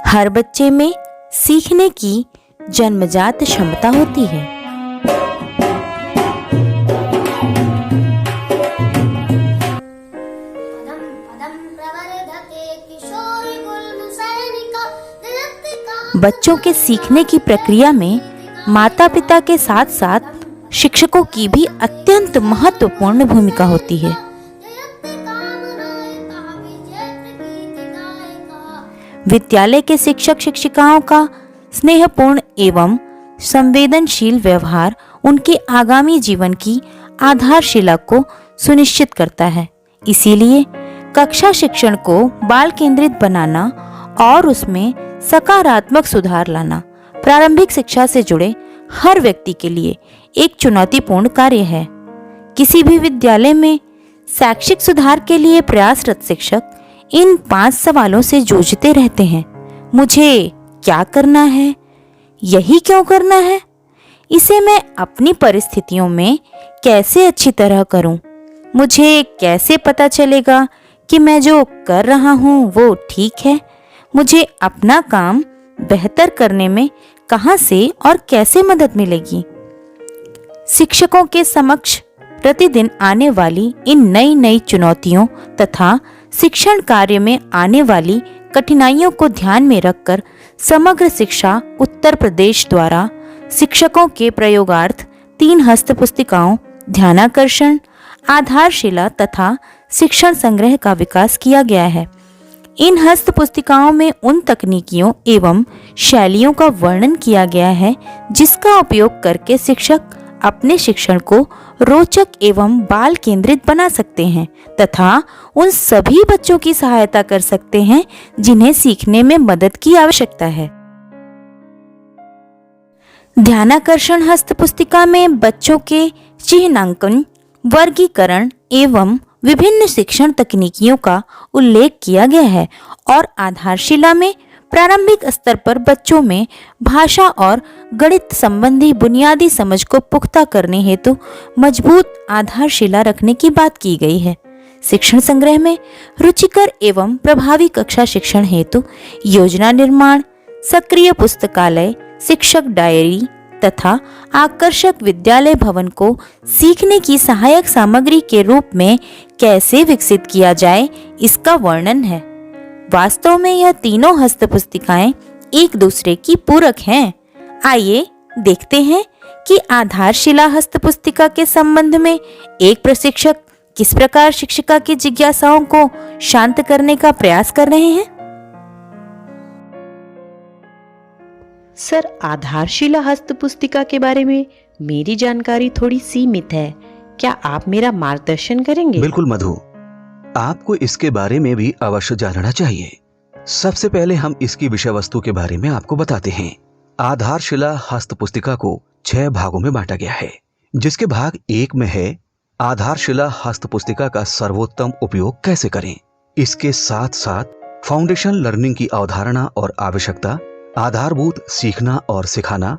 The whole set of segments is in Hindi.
हर बच्चे में सीखने की जन्मजात क्षमता होती है। बच्चों के सीखने की प्रक्रिया में माता पिता के साथ साथ शिक्षकों की भी अत्यंत महत्वपूर्ण भूमिका होती है। विद्यालय के शिक्षक शिक्षिकाओं का स्नेहपूर्ण एवं संवेदनशील व्यवहार उनके आगामी जीवन की आधारशिला को सुनिश्चित करता है। इसीलिए कक्षा शिक्षण को बाल केंद्रित बनाना और उसमें सकारात्मक सुधार लाना प्रारंभिक शिक्षा से जुड़े हर व्यक्ति के लिए एक चुनौतीपूर्ण कार्य है। किसी भी विद्यालय में शैक्षिक सुधार के लिए प्रयासरत शिक्षक इन 5 सवालों से जूझते रहते हैं। मुझे क्या करना है? यही क्यों करना है? इसे मैं अपनी परिस्थितियों में कैसे अच्छी तरह करूं? मुझे कैसे पता चलेगा कि मैं जो कर रहा हूं वो ठीक है? मुझे अपना काम बेहतर करने में कहां से और कैसे मदद मिलेगी? शिक्षकों के समक्ष प्रतिदिन आने वाली इन नई नई चुनौतियों तथा शिक्षण कार्य में आने वाली कठिनाइयों को ध्यान में रखकर समग्र शिक्षा उत्तर प्रदेश द्वारा शिक्षकों के प्रयोगार्थ 3 हस्त पुस्तिकाओं ध्यानाकर्षण, आधारशिला तथा शिक्षण संग्रह का विकास किया गया है। इन हस्त पुस्तिकाओं में उन तकनीकियों एवं शैलियों का वर्णन किया गया है जिसका उपयोग करके शिक्षक अपने शिक्षण को रोचक एवं बाल केंद्रित बना सकते हैं तथा उन सभी बच्चों की सहायता कर सकते हैं जिन्हें सीखने में मदद की आवश्यकता है। ध्यानाकर्षण हस्त पुस्तिका में बच्चों के चिह्नांकन, वर्गीकरण एवं विभिन्न शिक्षण तकनीकियों का उल्लेख किया गया है और आधारशिला में प्रारंभिक स्तर पर बच्चों में भाषा और गणित संबंधी बुनियादी समझ को पुख्ता करने हेतु मजबूत आधारशिला रखने की बात की गई है। शिक्षण संग्रह में रुचिकर एवं प्रभावी कक्षा शिक्षण हेतु योजना निर्माण, सक्रिय पुस्तकालय, शिक्षक डायरी तथा आकर्षक विद्यालय भवन को सीखने की सहायक सामग्री के रूप में कैसे विकसित किया जाए इसका वर्णन है। वास्तव में यह तीनों हस्त पुस्तिकाएं एक दूसरे की पूरक हैं। आइए देखते हैं कि आधारशिला हस्त पुस्तिका के संबंध में एक प्रशिक्षक किस प्रकार शिक्षिका की जिज्ञासाओं को शांत करने का प्रयास कर रहे हैं। सर, आधारशिला हस्त पुस्तिका के बारे में मेरी जानकारी थोड़ी सीमित है। क्या आप मेरा मार्गदर्शन करेंगे? बिल्कुल मधु, आपको इसके बारे में भी अवश्य जानना चाहिए। सबसे पहले हम इसकी विषय वस्तु के बारे में आपको बताते हैं। आधारशिला हस्त पुस्तिका को 6 भागों में बांटा गया है, जिसके भाग 1 में है आधारशिला हस्त पुस्तिका का सर्वोत्तम उपयोग कैसे करें। इसके साथ साथ फाउंडेशन लर्निंग की अवधारणा और आवश्यकता, आधारभूत सीखना और सिखाना,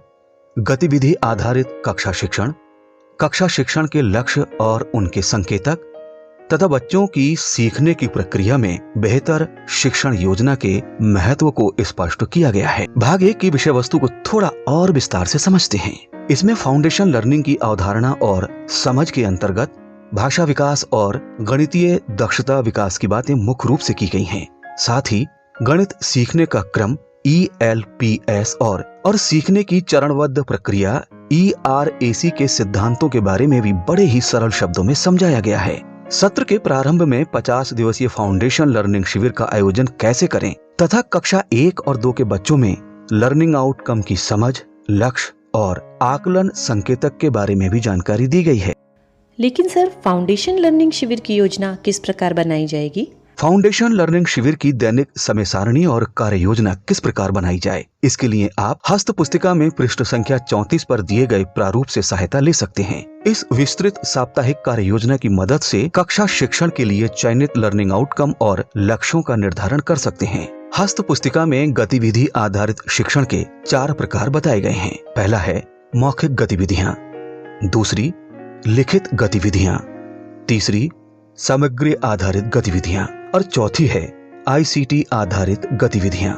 गतिविधि आधारित कक्षा शिक्षण के लक्ष्य और उनके संकेतक तथा बच्चों की सीखने की प्रक्रिया में बेहतर शिक्षण योजना के महत्व को स्पष्ट किया गया है। भाग 1 की विषय वस्तु को थोड़ा और विस्तार से समझते हैं। इसमें फाउंडेशन लर्निंग की अवधारणा और समझ के अंतर्गत भाषा विकास और गणितीय दक्षता विकास की बातें मुख्य रूप से की गई हैं। साथ ही गणित सीखने का क्रम ELPS और सीखने की चरणबद्ध प्रक्रिया ERAC के सिद्धांतों के बारे में भी बड़े ही सरल शब्दों में समझाया गया है। सत्र के प्रारंभ में 50 दिवसीय फाउंडेशन लर्निंग शिविर का आयोजन कैसे करें तथा कक्षा 1 और 2 के बच्चों में लर्निंग आउटकम की समझ, लक्ष्य और आकलन संकेतक के बारे में भी जानकारी दी गई है। लेकिन सर, फाउंडेशन लर्निंग शिविर की योजना किस प्रकार बनाई जाएगी? फाउंडेशन लर्निंग शिविर की दैनिक समय सारणी और कार्य योजना किस प्रकार बनाई जाए, इसके लिए आप हस्त पुस्तिका में पृष्ठ संख्या 34 पर दिए गए प्रारूप से सहायता ले सकते हैं। इस विस्तृत साप्ताहिक कार्य योजना की मदद से कक्षा शिक्षण के लिए चयनित लर्निंग आउटकम और लक्ष्यों का निर्धारण कर सकते हैं। हस्त पुस्तिका में गतिविधि आधारित शिक्षण के 4 प्रकार बताए गए हैं। पहला है मौखिक गतिविधियाँ, दूसरी लिखित गतिविधियाँ, तीसरी सामग्री आधारित गतिविधियाँ और चौथी है ICT आधारित गतिविधियाँ।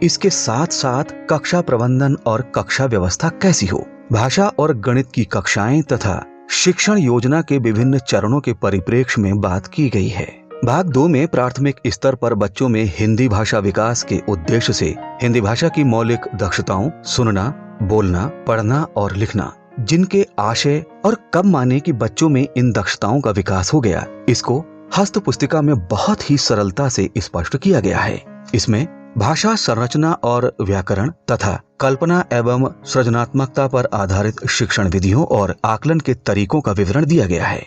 इसके साथ साथ कक्षा प्रबंधन और कक्षा व्यवस्था कैसी हो, भाषा और गणित की कक्षाएं तथा शिक्षण योजना के विभिन्न चरणों के परिप्रेक्ष्य में बात की गई है। भाग 2 में प्राथमिक स्तर पर बच्चों में हिंदी भाषा विकास के उद्देश्य से हिंदी भाषा की मौलिक दक्षताओं, सुनना, बोलना, पढ़ना और लिखना, जिनके आशय और कब माने कि बच्चों में इन दक्षताओं का विकास हो गया, इसको हस्त पुस्तिका में बहुत ही सरलता से स्पष्ट किया गया है। इसमें भाषा संरचना और व्याकरण तथा कल्पना एवं सृजनात्मकता पर आधारित शिक्षण विधियों और आकलन के तरीकों का विवरण दिया गया है।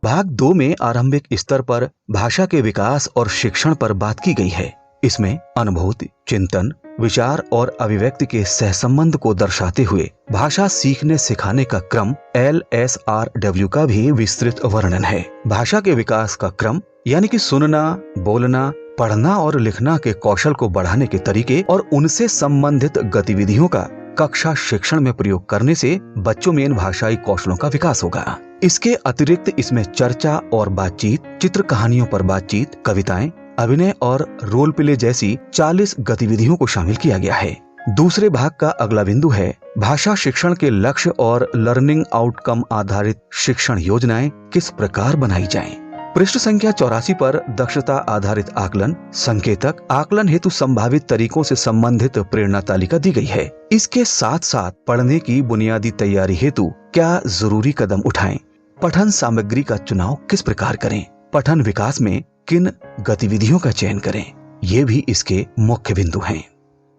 भाग 2 में आरंभिक स्तर पर भाषा के विकास और शिक्षण पर बात की गई है। इसमें अनुभूति, चिंतन, विचार और अभिव्यक्ति के सहसंबंध को दर्शाते हुए भाषा सीखने सिखाने का क्रम LSRW का भी विस्तृत वर्णन है। भाषा के विकास का क्रम यानी कि सुनना, बोलना, पढ़ना और लिखना के कौशल को बढ़ाने के तरीके और उनसे संबंधित गतिविधियों का कक्षा शिक्षण में प्रयोग करने से बच्चों में इन भाषाई कौशलों का विकास होगा। इसके अतिरिक्त इसमें चर्चा और बातचीत, चित्र कहानियों पर बातचीत, कविताएं, अभिनय और रोल प्ले जैसी 40 गतिविधियों को शामिल किया गया है। दूसरे भाग का अगला बिंदु है भाषा शिक्षण के लक्ष्य और लर्निंग आउटकम आधारित शिक्षण योजनाएं किस प्रकार बनाई जाएं। पृष्ठ संख्या 84 पर दक्षता आधारित आकलन, संकेतक, आकलन हेतु संभावित तरीकों से संबंधित प्रेरणा तालिका दी गई है। इसके साथ साथ पढ़ने की बुनियादी तैयारी हेतु क्या जरूरी कदम उठाएं, पठन सामग्री का चुनाव किस प्रकार करें, पठन विकास में किन गतिविधियों का चयन करें, ये भी इसके मुख्य बिंदु हैं।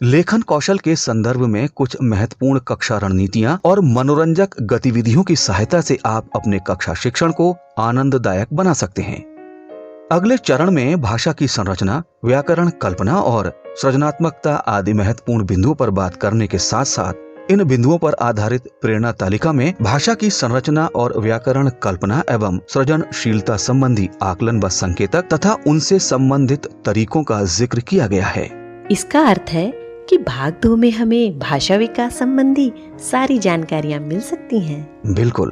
लेखन कौशल के संदर्भ में कुछ महत्वपूर्ण कक्षा रणनीतियां और मनोरंजक गतिविधियों की सहायता से आप अपने कक्षा शिक्षण को आनंददायक बना सकते हैं। अगले चरण में भाषा की संरचना, व्याकरण, कल्पना और सृजनात्मकता आदि महत्वपूर्ण बिंदुओं पर बात करने के साथ साथ इन बिंदुओं पर आधारित प्रेरणा तालिका में भाषा की संरचना और व्याकरण, कल्पना एवं सृजनशीलता संबंधी आकलन व संकेतक तथा उनसे संबंधित तरीकों का जिक्र किया गया है। इसका अर्थ है कि भाग 2 में हमें भाषा विकास संबंधी सारी जानकारियाँ मिल सकती हैं। बिल्कुल।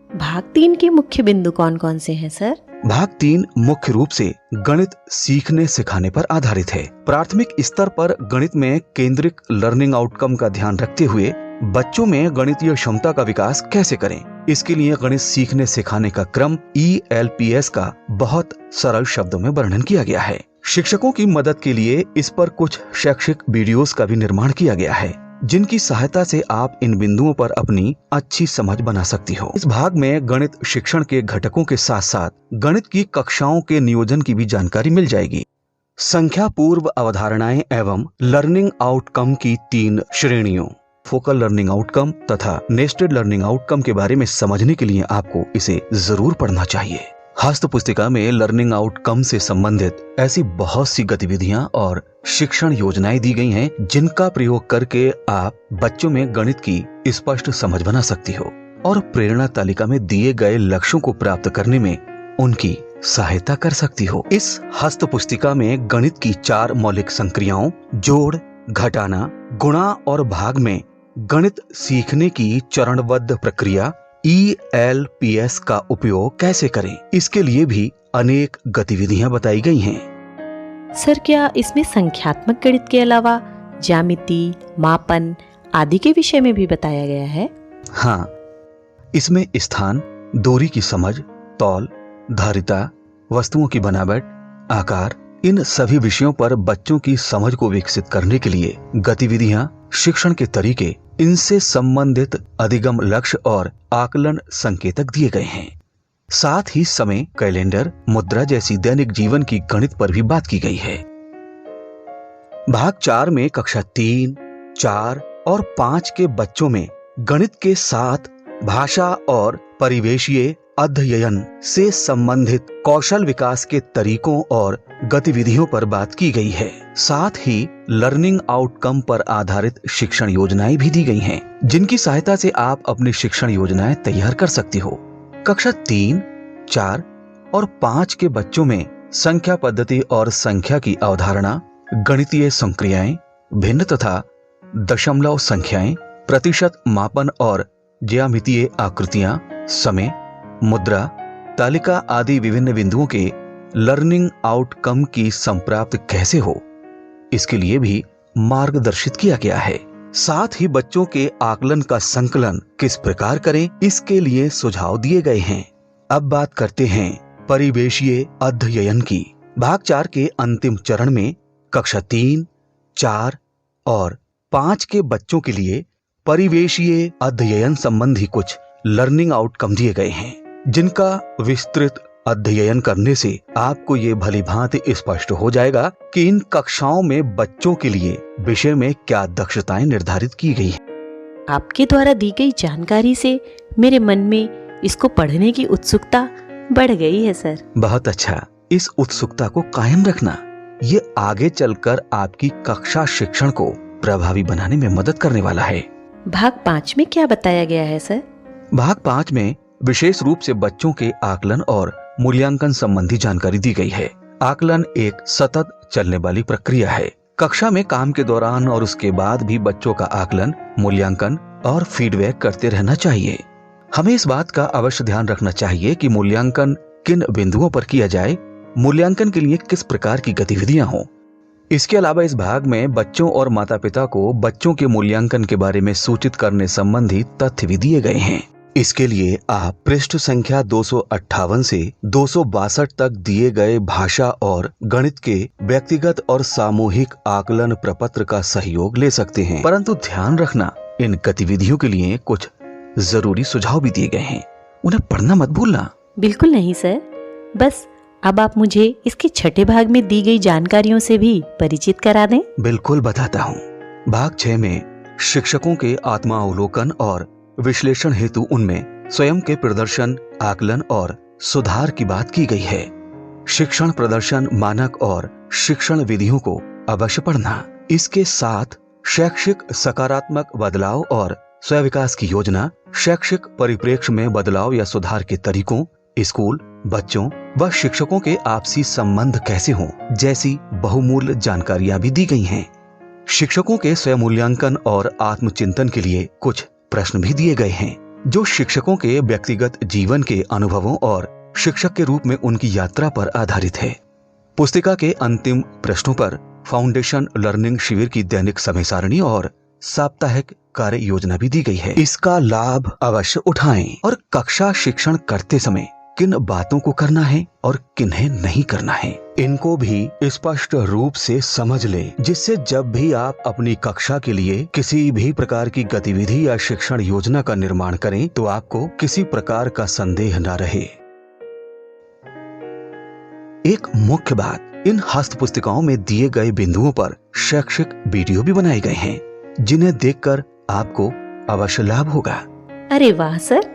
भाग 3 के मुख्य बिंदु कौन कौन से हैं सर? भाग 3 मुख्य रूप से गणित सीखने सिखाने पर आधारित है। प्राथमिक स्तर पर गणित में केंद्रित लर्निंग आउटकम का ध्यान रखते हुए बच्चों में गणितीय क्षमता का विकास कैसे करें, इसके लिए गणित सीखने सिखाने का क्रम ELPS का बहुत सरल शब्दों में वर्णन किया गया है। शिक्षकों की मदद के लिए इस पर कुछ शैक्षिक वीडियोस का भी निर्माण किया गया है, जिनकी सहायता से आप इन बिंदुओं पर अपनी अच्छी समझ बना सकती हो। इस भाग में गणित शिक्षण के घटकों के साथ साथ गणित की कक्षाओं के नियोजन की भी जानकारी मिल जाएगी। संख्या पूर्व अवधारणाएं एवं लर्निंग आउटकम की 3 श्रेणियों, फोकल लर्निंग आउटकम तथा नेस्टेड लर्निंग आउटकम के बारे में समझने के लिए आपको इसे जरूर पढ़ना चाहिए। हस्त पुस्तिका में लर्निंग आउटकम से संबंधित ऐसी बहुत सी गतिविधियां और शिक्षण योजनाएं दी गई हैं, जिनका प्रयोग करके आप बच्चों में गणित की स्पष्ट समझ बना सकती हो और प्रेरणा तालिका में दिए गए लक्ष्यों को प्राप्त करने में उनकी सहायता कर सकती हो। इस हस्त पुस्तिका में गणित की 4 मौलिक संक्रियाओं जोड़, घटाना, गुणा और भाग में गणित सीखने की चरणबद्ध प्रक्रिया ELPS का उपयोग कैसे करें, इसके लिए भी अनेक गतिविधियां बताई गई हैं। सर, क्या इसमें संख्यात्मक गणित के अलावा ज्यामिति, मापन आदि के विषय में भी बताया गया है? हाँ, इसमें स्थान, दूरी की समझ, तौल, धारिता, वस्तुओं की बनावट, आकार, इन सभी विषयों पर बच्चों की समझ को विकसित करने के लिए गतिविधियां, शिक्षण के तरीके, इनसे संबंधित अधिगम लक्ष्य और आकलन संकेतक दिए गए हैं। साथ ही समय, कैलेंडर, मुद्रा जैसी दैनिक जीवन की गणित पर भी बात की गई है। भाग 4 में कक्षा 3, 4 और 5 के बच्चों में गणित के साथ भाषा और परिवेशीय अध्ययन से संबंधित कौशल विकास के तरीकों और गतिविधियों पर बात की गई है। साथ ही लर्निंग आउटकम पर आधारित शिक्षण योजनाएं भी दी गई हैं, जिनकी सहायता से आप अपनी शिक्षण योजनाएं तैयार कर सकती हो। कक्षा 3, 4 और 5 के बच्चों में संख्या पद्धति और संख्या की अवधारणा, गणितीय संक्रियाएं, भिन्न तथा दशमलव संख्याएं, प्रतिशत मापन और ज्यामितीय आकृतियां, समय, मुद्रा, तालिका आदि विभिन्न बिंदुओं के लर्निंग आउटकम की संप्राप्त कैसे हो, इसके लिए भी मार्गदर्शित किया गया है। साथ ही बच्चों के आकलन का संकलन किस प्रकार करें, इसके लिए सुझाव दिए गए हैं। अब बात करते हैं परिवेशीय अध्ययन की। भाग 4 के अंतिम चरण में कक्षा 3, 4 और 5 के बच्चों के लिए परिवेशीय अध्ययन संबंधी कुछ लर्निंग आउटकम दिए गए हैं, जिनका विस्तृत अध्ययन करने से आपको ये भली भांति स्पष्ट हो जाएगा कि इन कक्षाओं में बच्चों के लिए विषय में क्या दक्षताएं निर्धारित की गई हैं। आपके द्वारा दी गई जानकारी से मेरे मन में इसको पढ़ने की उत्सुकता बढ़ गई है सर। बहुत अच्छा। इस उत्सुकता को कायम रखना, ये आगे चलकर आपकी कक्षा शिक्षण को प्रभावी बनाने में मदद करने वाला है। भाग 5 में क्या बताया गया है सर? भाग 5 में विशेष रूप से बच्चों के आकलन और मूल्यांकन संबंधी जानकारी दी गई है। आकलन एक सतत चलने वाली प्रक्रिया है। कक्षा में काम के दौरान और उसके बाद भी बच्चों का आकलन, मूल्यांकन और फीडबैक करते रहना चाहिए। हमें इस बात का अवश्य ध्यान रखना चाहिए कि मूल्यांकन किन बिंदुओं पर किया जाए, मूल्यांकन के लिए किस प्रकार की गतिविधियां हों। इसके अलावा इस भाग में बच्चों और माता पिता को बच्चों के मूल्यांकन के बारे में सूचित करने संबंधी तथ्य भी दिए गए हैं। इसके लिए आप पृष्ठ संख्या 258 से 262 तक दिए गए भाषा और गणित के व्यक्तिगत और सामूहिक आकलन प्रपत्र का सहयोग ले सकते हैं। परंतु ध्यान रखना, इन गतिविधियों के लिए कुछ जरूरी सुझाव भी दिए गए हैं, उन्हें पढ़ना मत भूलना। बिल्कुल नहीं सर, बस अब आप मुझे इसके छठे भाग में दी गई जानकारियों से भी परिचित करा दें। बिल्कुल बताता हूँ। भाग 6 में शिक्षकों के आत्मावलोकन और विश्लेषण हेतु उनमें स्वयं के प्रदर्शन, आकलन और सुधार की बात की गई है। शिक्षण प्रदर्शन मानक और शिक्षण विधियों को अवश्य पढ़ना। इसके साथ शैक्षिक सकारात्मक बदलाव और स्व विकास की योजना, शैक्षिक परिप्रेक्ष्य में बदलाव या सुधार के तरीकों, स्कूल, बच्चों व शिक्षकों के आपसी संबंध कैसे हों, जैसी बहुमूल्य जानकारियां भी दी गई हैं। शिक्षकों के स्वयं मूल्यांकन और आत्मचिंतन के लिए कुछ प्रश्न भी दिए गए हैं, जो शिक्षकों के व्यक्तिगत जीवन के अनुभवों और शिक्षक के रूप में उनकी यात्रा पर आधारित है। पुस्तिका के अंतिम प्रश्नों पर फाउंडेशन लर्निंग शिविर की दैनिक समय सारणी और साप्ताहिक कार्य योजना भी दी गई है। इसका लाभ अवश्य उठाएं और कक्षा शिक्षण करते समय किन बातों को करना है और किन्हें नहीं करना है, इनको भी स्पष्ट रूप से समझ लें, जिससे जब भी आप अपनी कक्षा के लिए किसी भी प्रकार की गतिविधि या शिक्षण योजना का निर्माण करें तो आपको किसी प्रकार का संदेह न रहे। एक मुख्य बात, इन हस्त पुस्तिकाओं में दिए गए बिंदुओं पर शैक्षिक वीडियो भी बनाए गए हैं, जिन्हें देखकर आपको अवश्य लाभ होगा। अरे वाह सर,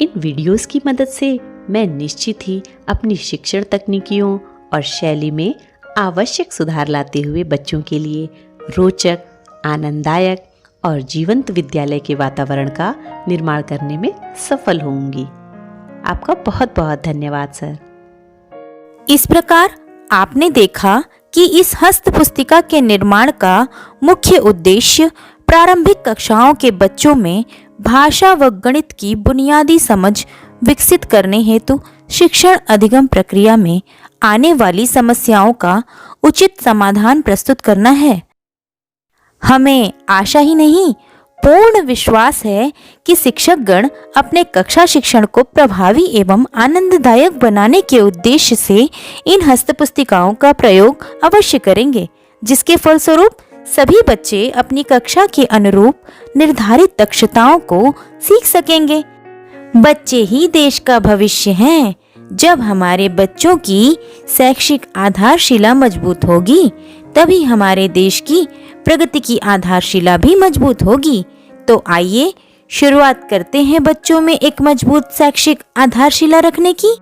इन वीडियोस की मदद से मैं निश्चित ही अपनी शिक्षण तकनीकियों और शैली में आवश्यक सुधार लाते हुए बच्चों के लिए रोचक, आनंददायक और जीवंत विद्यालय के वातावरण का निर्माण करने में सफल होंगी। आपका बहुत बहुत धन्यवाद सर। इस प्रकार आपने देखा कि इस हस्त पुस्तिका के निर्माण का मुख्य उद्देश्य प्रारंभिक कक्षाओं के बच्चों में भाषा व गणित की बुनियादी समझ विकसित करने हेतु शिक्षण अधिगम प्रक्रिया में आने वाली समस्याओं का उचित समाधान प्रस्तुत करना है। हमें आशा ही नहीं, पूर्ण विश्वास है कि शिक्षकगण अपने कक्षा शिक्षण को प्रभावी एवं आनंददायक बनाने के उद्देश्य से इन हस्तपुस्तिकाओं का प्रयोग अवश्य करेंगे, जिसके फलस्वरूप सभी बच्चे अपनी कक्षा के अनुरूप निर्धारित दक्षताओं को सीख सकेंगे। बच्चे ही देश का भविष्य हैं। जब हमारे बच्चों की शैक्षिक आधारशिला मजबूत होगी, तभी हमारे देश की प्रगति की आधारशिला भी मजबूत होगी। तो आइए शुरुआत करते हैं बच्चों में एक मजबूत शैक्षिक आधारशिला रखने की।